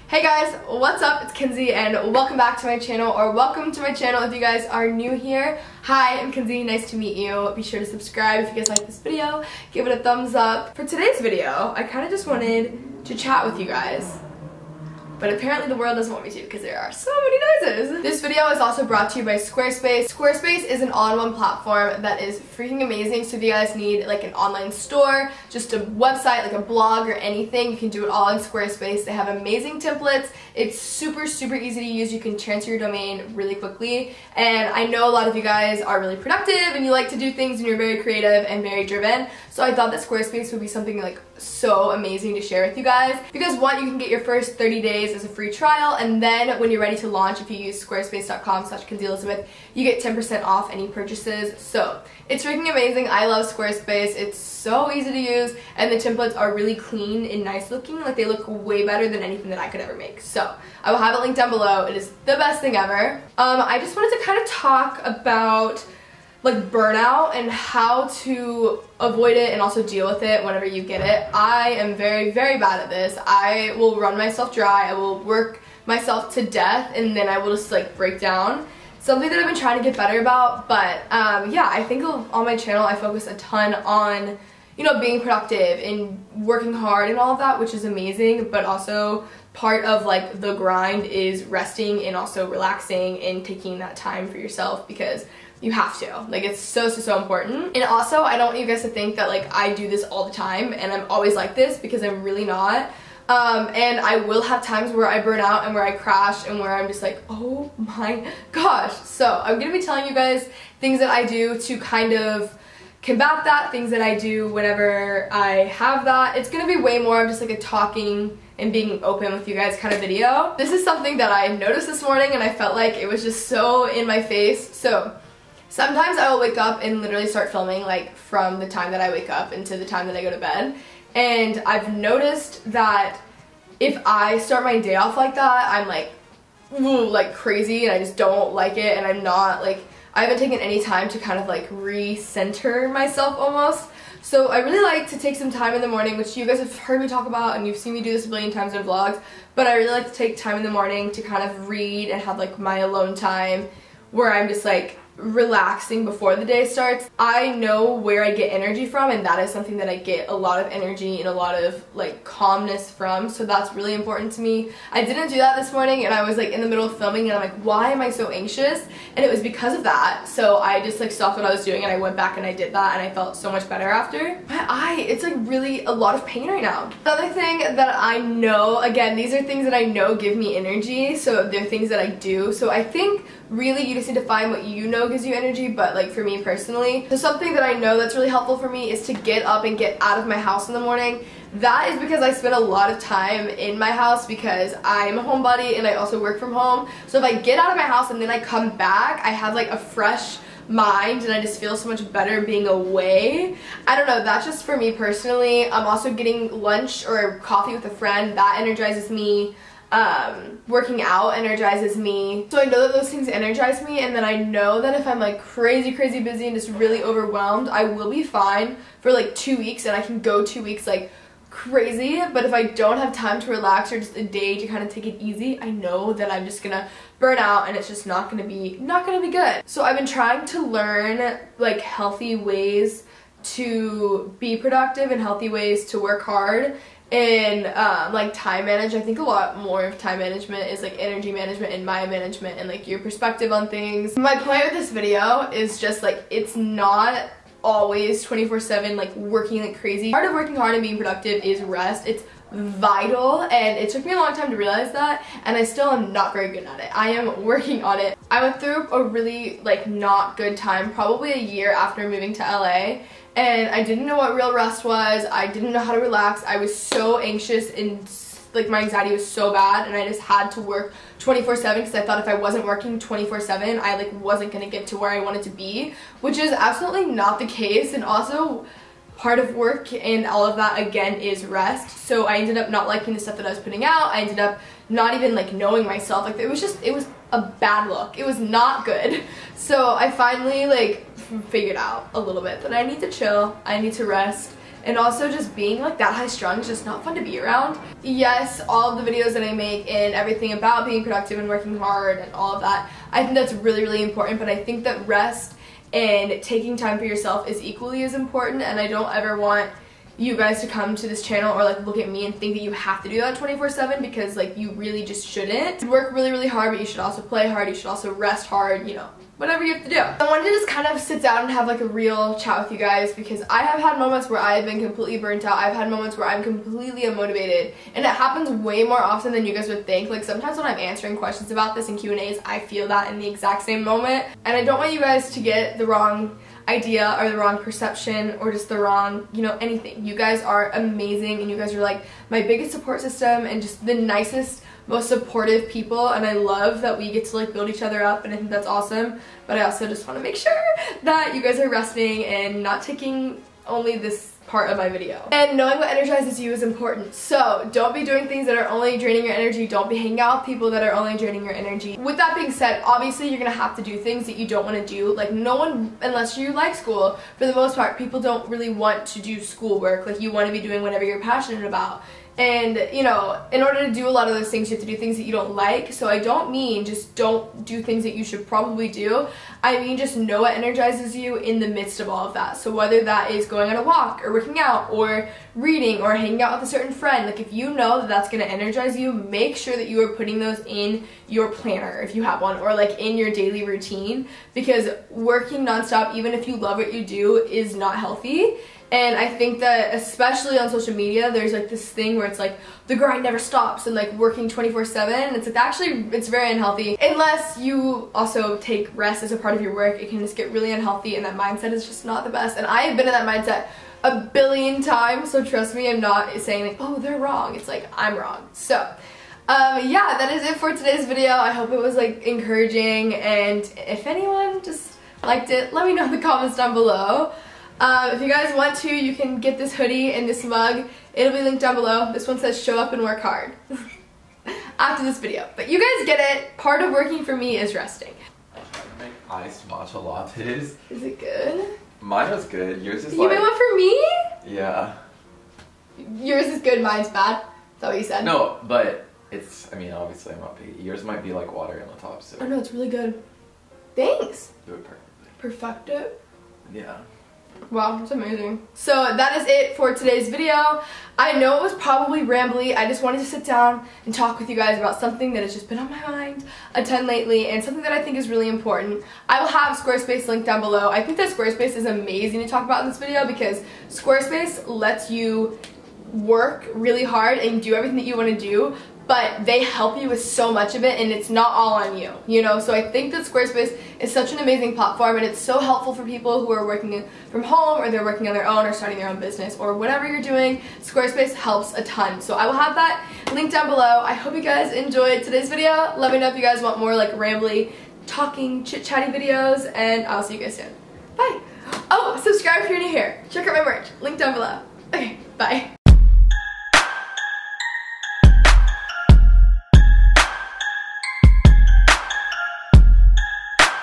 Hey guys, what's up? It's Kenzie and welcome back to my channel, or welcome to my channel if you guys are new here. Hi, I'm Kenzie, nice to meet you. Be sure to subscribe if you guys like this video, give it a thumbs up. For today's video, I kind of just wanted to chat with you guys. But apparently the world doesn't want me to because there are so many noises. This video is also brought to you by Squarespace. Squarespace is an all-in-one platform that is freaking amazing. So if you guys need like an online store, just a website, like a blog or anything, you can do it all in Squarespace. They have amazing templates. It's super easy to use. You can transfer your domain really quickly. And I know a lot of you guys are really productive and you like to do things and you're very creative and very driven. So I thought that Squarespace would be something like so amazing to share with you guys. Because one, you can get your first 30 days as a free trial, and then when you're ready to launch, if you use squarespace.com/KenzieElizabeth, you get 10% off any purchases. So it's freaking amazing. I love Squarespace. It's so easy to use and the templates are really clean and nice looking. Like, they look way better than anything that I could ever make. So I will have it linked down below. It is the best thing ever. I just wanted to kind of talk about like burnout and how to avoid it and also deal with it whenever you get it. I am very bad at this. I will run myself dry. I will work myself to death and then I will just like break down. Something that I've been trying to get better about, but yeah, I think on my channel I focus a ton on, you know, being productive and working hard and all of that, which is amazing, but also part of like the grind is resting and also relaxing and taking that time for yourself, because you have to. Like, it's so important. And also, I don't want you guys to think that like I do this all the time and I'm always like this, because I'm really not. And I will have times where I burn out and where I crash and where I'm just like, oh my gosh. So I'm gonna be telling you guys things that I do to kind of combat that, things that I do whenever I have that. It's gonna be way more of just like a talking and being open with you guys kind of video. This is something that I noticed this morning and I felt like it was just so in my face. So sometimes I will wake up and literally start filming like from the time that I wake up into the time that I go to bed. And I've noticed that if I start my day off like that, I'm like, ooh, like crazy, and I just don't like it, and I'm not like, I haven't taken any time to kind of like re-center myself almost. So I really like to take some time in the morning, which you guys have heard me talk about and you've seen me do this a billion times in vlogs, but I really like to take time in the morning to kind of read and have like my alone time where I'm just like relaxing before the day starts. I know where I get energy from, and that is something that I get a lot of energy and a lot of like calmness from, so that's really important to me. I didn't do that this morning and I was like in the middle of filming and I'm like, why am I so anxious? And it was because of that. So I just like stopped what I was doing and I went back and I did that, and I felt so much better after. My eye, it's like really a lot of pain right now. Another thing that I know, again, these are things that I know give me energy, so they're things that I do. So I think really you just need to find what you know gives you energy, but like for me personally, so something that I know that's really helpful for me is to get up and get out of my house in the morning. That is because I spend a lot of time in my house because I'm a homebody and I also work from home. So if I get out of my house and then I come back, I have like a fresh mind and I just feel so much better being away. I don't know, that's just for me personally. I'm also getting lunch or coffee with a friend. That energizes me. Working out energizes me. So I know that those things energize me, and then I know that if I'm like crazy busy and just really overwhelmed, I will be fine for like 2 weeks, and I can go 2 weeks like crazy. But if I don't have time to relax or just a day to kind of take it easy, I know that I'm just gonna burn out and it's just not gonna be good. So I've been trying to learn like healthy ways to be productive and healthy ways to work hard and like time manage. I think a lot more of time management is like energy management and mind management and like your perspective on things. My point with this video is just like, it's not always 24/7 like working like crazy. Part of working hard and being productive is rest. It's vital, and it took me a long time to realize that, and I still am not very good at it. I am working on it. I went through a really like not good time probably a year after moving to LA, and I didn't know what real rest was. I didn't know how to relax. I was so anxious and like my anxiety was so bad, and I just had to work 24/7 because I thought if I wasn't working 24/7 I like wasn't gonna get to where I wanted to be, which is absolutely not the case. And also part of work and all of that again is rest. So I ended up not liking the stuff that I was putting out. I ended up not even like knowing myself. Like it was a bad look. It was not good. So I finally like figured out a little bit that I need to chill, I need to rest, and also just being like that high strung is just not fun to be around. Yes, all of the videos that I make and everything about being productive and working hard and all of that, I think that's really, really important, but I think that rest and taking time for yourself is equally as important, and I don't ever want you guys to come to this channel or like look at me and think that you have to do that 24/7, because like you really just shouldn't. You work really, really hard, but you should also play hard, you should also rest hard, you know, whatever you have to do. I wanted to just kind of sit down and have like a real chat with you guys, because I have had moments where I've been completely burnt out. I've had moments where I'm completely unmotivated, and it happens way more often than you guys would think. Like sometimes when I'm answering questions about this in Q&As, I feel that in the exact same moment, and I don't want you guys to get the wrong idea or the wrong perception or just the wrong, you know, anything. You guys are amazing, and you guys are like my biggest support system and just the nicest, most supportive people, and I love that we get to like build each other up, and I think that's awesome. But I also just want to make sure that you guys are resting and not taking only this part of my video. And knowing what energizes you is important. So don't be doing things that are only draining your energy. Don't be hanging out with people that are only draining your energy. With that being said, obviously you're gonna have to do things that you don't want to do. Like no one, unless you like school, for the most part, people don't really want to do schoolwork. Like you want to be doing whatever you're passionate about. And, you know, in order to do a lot of those things, you have to do things that you don't like. So I don't mean just don't do things that you should probably do. I mean just know what energizes you in the midst of all of that. So whether that is going on a walk or working out or reading or hanging out with a certain friend, like if you know that that's going to energize you, make sure that you are putting those in your planner if you have one, or like in your daily routine, because working nonstop, even if you love what you do, is not healthy. And I think that especially on social media, there's like this thing where it's like the grind never stops and like working 24/7. It's like actually, it's very unhealthy. Unless you also take rest as a part of your work, it can just get really unhealthy, and that mindset is just not the best. And I have been in that mindset a billion times, so trust me, I'm not saying like, oh, they're wrong. It's like, I'm wrong. So yeah, that is it for today's video. I hope it was like encouraging, and if anyone just liked it, let me know in the comments down below. If you guys want to, you can get this hoodie and this mug. It'll be linked down below. This one says show up and work hard after this video. But you guys get it. Part of working for me is resting. I tried to make iced matcha lattes. Is it good? Mine was good. Yours is you like... made one for me? Yeah. Yours is good, mine's bad. Is that what you said? No, but it's, I mean, obviously I'm not picky. Yours might be like water on the top, so... Oh no, it's really good. Thanks. Do it perfectly. Perfecto? Yeah. Wow, that's amazing. So that is it for today's video. I know it was probably rambly. I just wanted to sit down and talk with you guys about something that has just been on my mind a ton lately, and something that I think is really important. I will have Squarespace linked down below. I think that Squarespace is amazing to talk about in this video, because Squarespace lets you work really hard and do everything that you want to do, but they help you with so much of it, and it's not all on you, you know? So I think that Squarespace is such an amazing platform, and it's so helpful for people who are working from home, or they're working on their own, or starting their own business, or whatever you're doing. Squarespace helps a ton. So I will have that linked down below. I hope you guys enjoyed today's video. Let me know if you guys want more like rambly, talking, chit-chatty videos, and I'll see you guys soon. Bye. Oh, subscribe if you're new here. Check out my merch. Link down below. Okay, bye.